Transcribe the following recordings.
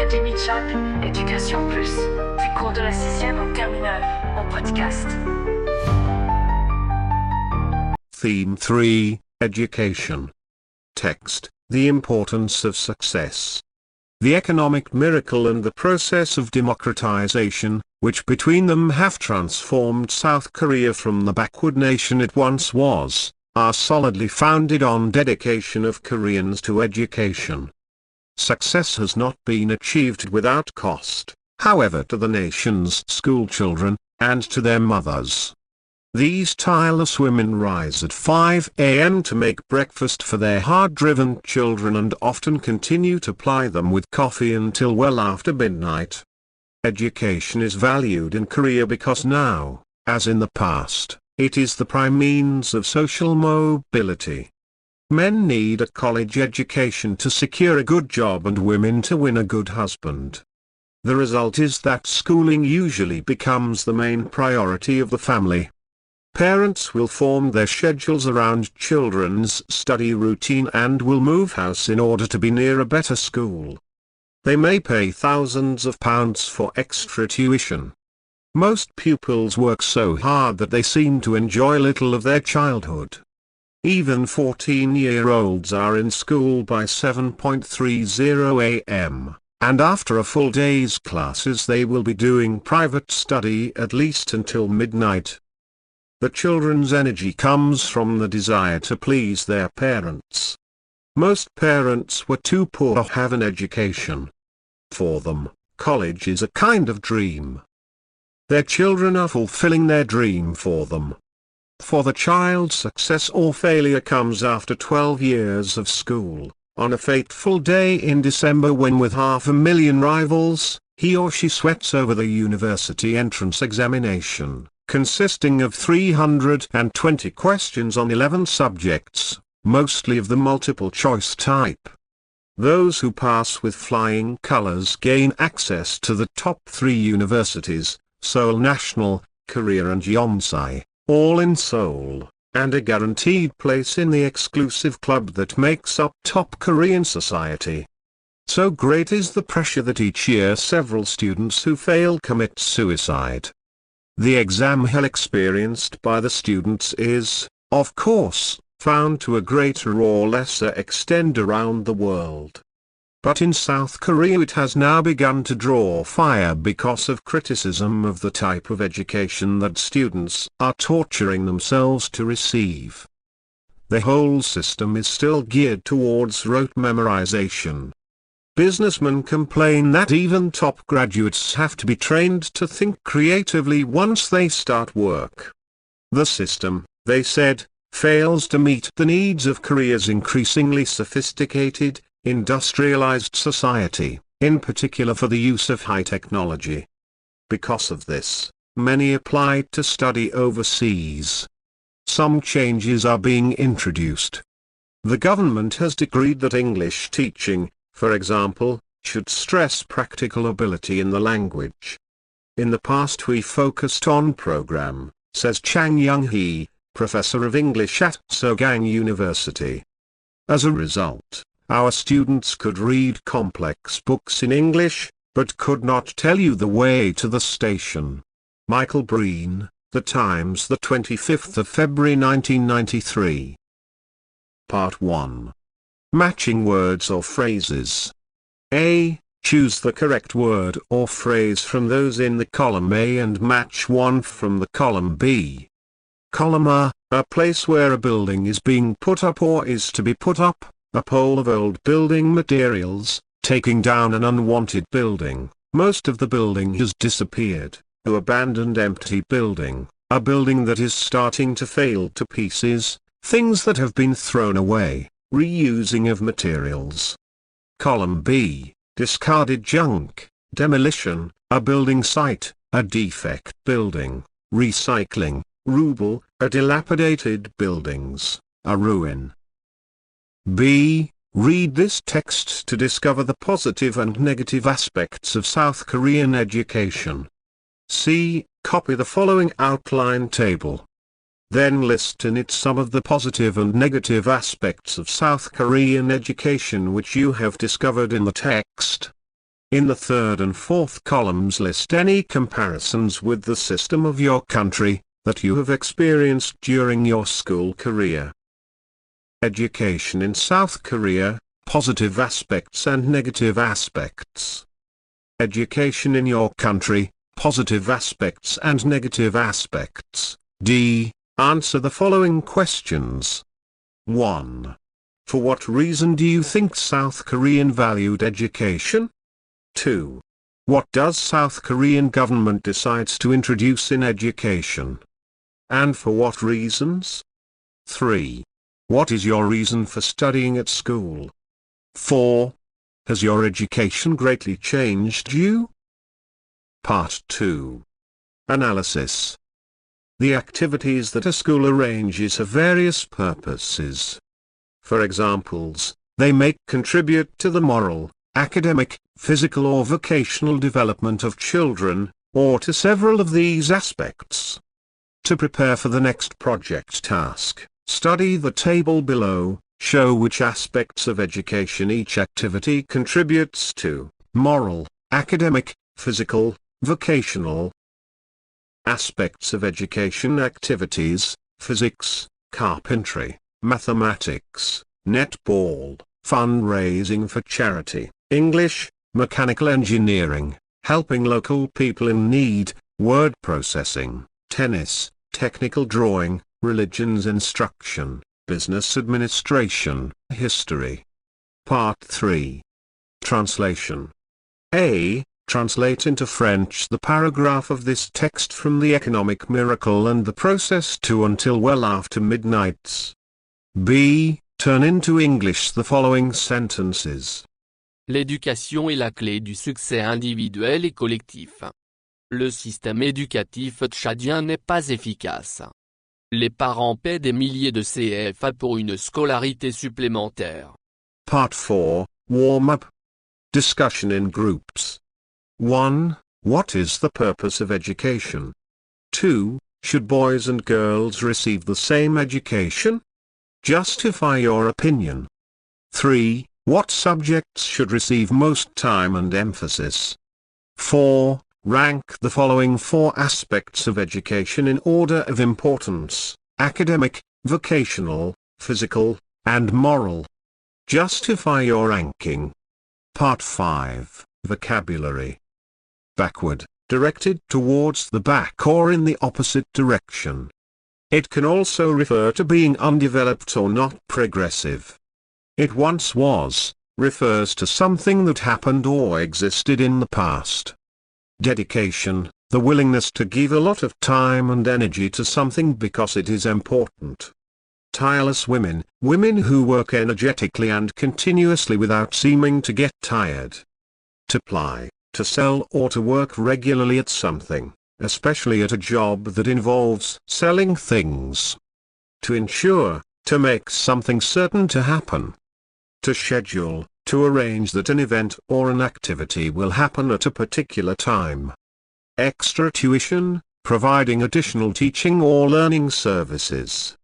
Académie Éducation Plus, du cours de la 6e en terminale, en podcast. Theme 3, Education. Text, The Importance of Success. The economic miracle and the process of democratization, which between them have transformed South Korea from the backward nation it once was, are solidly founded on dedication of Koreans to education. Success has not been achieved without cost, however, to the nation's schoolchildren, and to their mothers. These tireless women rise at 5 a.m. to make breakfast for their hard-driven children and often continue to ply them with coffee until well after midnight. Education is valued in Korea because now, as in the past, it is the prime means of social mobility. Men need a college education to secure a good job and women to win a good husband. The result is that schooling usually becomes the main priority of the family. Parents will form their schedules around children's study routine and will move house in order to be near a better school. They may pay thousands of pounds for extra tuition. Most pupils work so hard that they seem to enjoy little of their childhood. Even 14-year-olds are in school by 7:30 a.m., and after a full day's classes they will be doing private study at least until midnight. The children's energy comes from the desire to please their parents. Most parents were too poor to have an education. For them, college is a kind of dream. Their children are fulfilling their dream for them. For the child, success or failure comes after 12 years of school, on a fateful day in December when with 500,000 rivals, he or she sweats over the university entrance examination, consisting of 320 questions on 11 subjects, mostly of the multiple choice type. Those who pass with flying colors gain access to the top 3 universities, Seoul National, Korea and Yonsei, all in Seoul, and a guaranteed place in the exclusive club that makes up top Korean society. So great is the pressure that each year several students who fail commit suicide. The exam hell experienced by the students is, of course, found to a greater or lesser extent around the world. But in South Korea it has now begun to draw fire because of criticism of the type of education that students are torturing themselves to receive. The whole system is still geared towards rote memorization. Businessmen complain that even top graduates have to be trained to think creatively once they start work. The system, they said, fails to meet the needs of Korea's increasingly sophisticated, industrialized society, in particular for the use of high technology. Because of this, many applied to study overseas. Some changes are being introduced. The government has decreed that English teaching, for example, should stress practical ability in the language. In the past we focused on program, says Chang Young-hee, professor of English at Seoul University. As a result, our students could read complex books in English, but could not tell you the way to the station. Michael Breen, The Times, the 25th of February 1993. Part 1. Matching words or phrases. A. Choose the correct word or phrase from those in the column A and match one from the column B. Column A place where a building is being put up or is to be put up, a pile of old building materials, taking down an unwanted building, most of the building has disappeared, to abandoned empty building, a building that is starting to fail to pieces, things that have been thrown away, reusing of materials. Column B, discarded junk, demolition, a building site, a defect building, recycling, ruble, a dilapidated buildings, a ruin. B. Read this text to discover the positive and negative aspects of South Korean education. C. Copy the following outline table. Then list in it some of the positive and negative aspects of South Korean education which you have discovered in the text. In the third and fourth columns list any comparisons with the system of your country that you have experienced during your school career. Education in South Korea, positive aspects and negative aspects. Education in your country, positive aspects and negative aspects. D. Answer the following questions. 1. For what reason do you think South Korean valued education? 2. What does South Korean government decides to introduce in education? And for what reasons? 3. What is your reason for studying at school? 4. Has your education greatly changed you? Part 2. Analysis. The activities that a school arranges have various purposes. For examples, they may contribute to the moral, academic, physical or vocational development of children, or to several of these aspects. To prepare for the next project task, study the table below, show which aspects of education each activity contributes to: moral, academic, physical, vocational. Aspects of education activities: physics, carpentry, mathematics, netball, fundraising for charity, English, mechanical engineering, helping local people in need, word processing, tennis, technical drawing, religions instruction, business administration, history. Part 3. Translation. A. Translate into French the paragraph of this text from The Economic Miracle and the Process to Until Well After Midnights. B. Turn into English the following sentences. L'éducation est la clé du succès individuel et collectif. Le système éducatif tchadien n'est pas efficace. Les parents paient des milliers de CFA pour une scolarité supplémentaire. Part 4, Warm-up. Discussion in groups. 1. What is the purpose of education? 2. Should boys and girls receive the same education? Justify your opinion. 3. What subjects should receive most time and emphasis? 4. Rank the following 4 aspects of education in order of importance: academic, vocational, physical, and moral. Justify your ranking. Part 5, Vocabulary. Backward, directed towards the back or in the opposite direction. It can also refer to being undeveloped or not progressive. It once was, refers to something that happened or existed in the past. Dedication, the willingness to give a lot of time and energy to something because it is important. Tireless women, women who work energetically and continuously without seeming to get tired. To ply, to sell or to work regularly at something, especially at a job that involves selling things. To ensure, to make something certain to happen. To schedule, to arrange that an event or an activity will happen at a particular time. Extra tuition, providing additional teaching or learning services.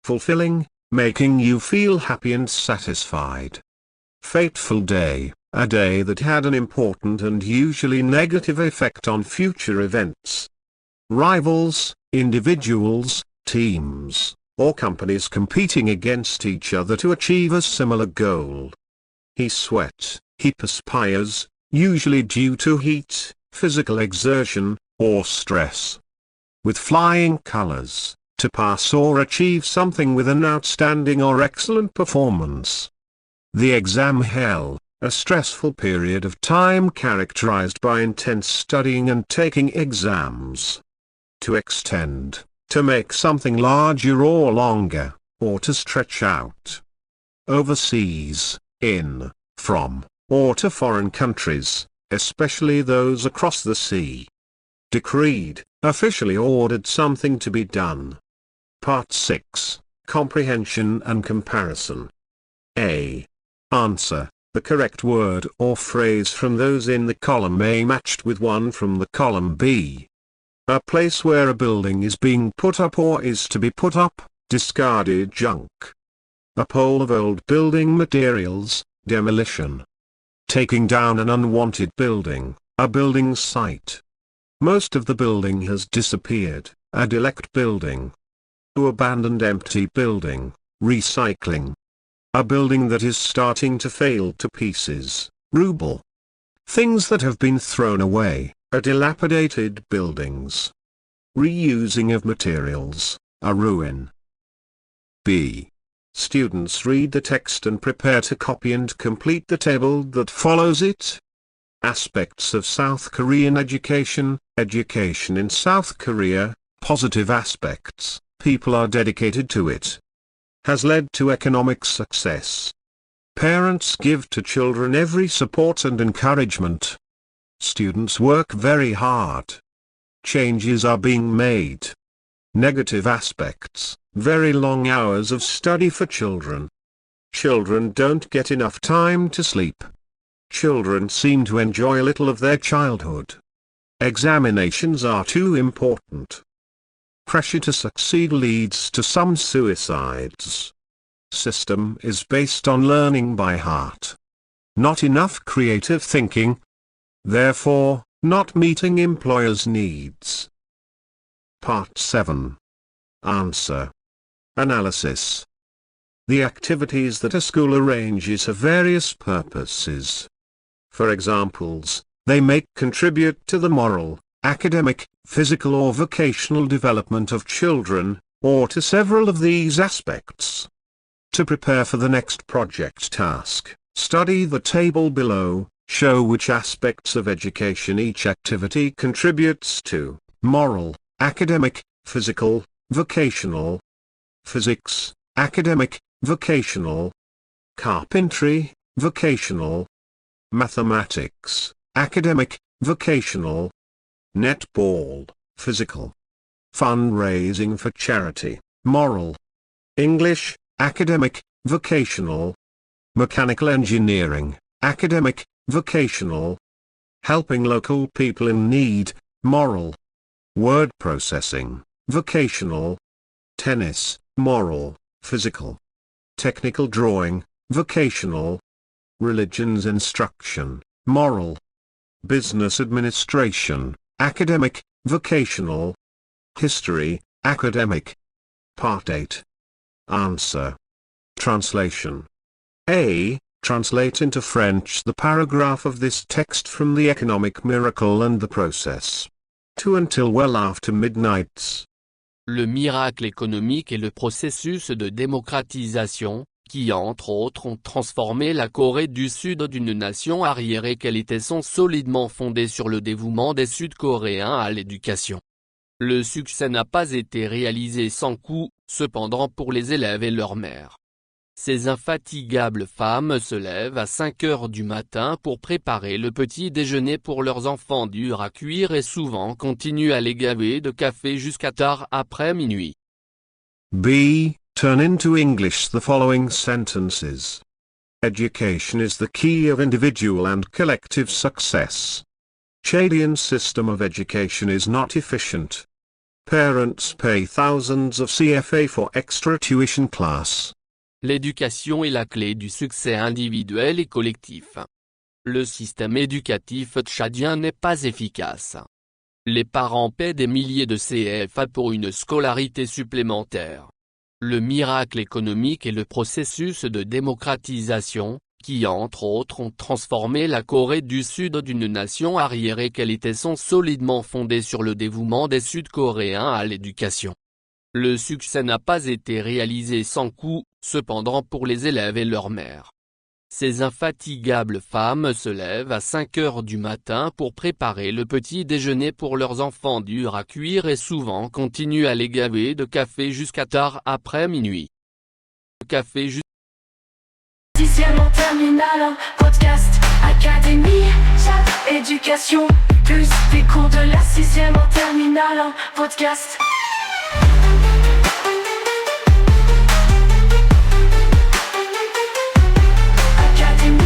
Fulfilling, making you feel happy and satisfied. Fateful day, a day that had an important and usually negative effect on future events. Rivals, individuals, teams, or companies competing against each other to achieve a similar goal. He sweats, he perspires, usually due to heat, physical exertion, or stress. With flying colors, to pass or achieve something with an outstanding or excellent performance. The exam hell, a stressful period of time characterized by intense studying and taking exams. To extend, to make something larger or longer, or to stretch out. Overseas, in, from, or to foreign countries, especially those across the sea. Decreed, officially ordered something to be done. Part 6, Comprehension and Comparison. A. Answer, the correct word or phrase from those in the column A matched with one from the column B. A place where a building is being put up or is to be put up, discarded junk. A pile of old building materials, demolition. taking down an unwanted building, a building site. Most of the building has disappeared, a derelict building. To abandoned empty building, recycling. A building that is starting to fail to pieces, ruble. Things that have been thrown away, dilapidated buildings. Reusing of materials, a ruin. B. Students read the text and prepare to copy and complete the table that follows it. Aspects of South Korean education. Education in South Korea, positive aspects, people are dedicated to it. Has led to economic success. Parents give to children every support and encouragement. Students work very hard. Changes are being made. Negative aspects, very long hours of study for children. Children don't get enough time to sleep. Children seem to enjoy little of their childhood. Examinations are too important. Pressure to succeed leads to some suicides. System is based on learning by heart. Not enough creative thinking. Therefore, not meeting employers' needs. Part 7. Answer. Analysis. The activities that a school arranges have various purposes. For examples, they may contribute to the moral, academic, physical or vocational development of children, or to several of these aspects. To prepare for the next project task, study the table below, show which aspects of education each activity contributes to: moral, academic, physical, vocational. Physics, academic, vocational. Carpentry, vocational. Mathematics, academic, vocational. Netball, physical. Fundraising for charity, moral. English, academic, vocational. Mechanical engineering, academic, vocational. Helping local people in need, moral. Word processing, vocational. Tennis, moral, physical. Technical drawing, vocational. Religions instruction, moral. Business administration, academic, vocational. History, academic. Part 8. Answer. Translation. A. Translate into French the paragraph of this text from The Economic Miracle and the Process. To until well after midnight. Le miracle économique et le processus de démocratisation, qui entre autres ont transformé la Corée du Sud d'une nation arriérée qu'elle était, sont solidement fondés sur le dévouement des Sud-Coréens à l'éducation. Le succès n'a pas été réalisé sans coût, cependant, pour les élèves et leurs mères. Ces infatigables femmes se lèvent à 5 heures du matin pour préparer le petit déjeuner pour leurs enfants durs à cuire et souvent continuent à les gaver de café jusqu'à tard après minuit. B. Turn into English the following sentences. Education is the key of individual and collective success. Chadian system of education is not efficient. Parents pay thousands of CFA for extra tuition class. L'éducation est la clé du succès individuel et collectif. Le système éducatif tchadien n'est pas efficace. Les parents paient des milliers de CFA pour une scolarité supplémentaire. Le miracle économique et le processus de démocratisation, qui entre autres ont transformé la Corée du Sud d'une nation arriérée qu'elle était, sont solidement fondés sur le dévouement des Sud-Coréens à l'éducation. Le succès n'a pas été réalisé sans coût, cependant, pour les élèves et leurs mères. Ces infatigables femmes se lèvent à 5 heures du matin pour préparer le petit déjeuner pour leurs enfants durs à cuire et souvent continuent à les gaver de café jusqu'à tard après minuit. Café jusqu'à 6e en terminale, podcast, académie, chat, éducation, plus des cours de la 6e en terminale, podcast.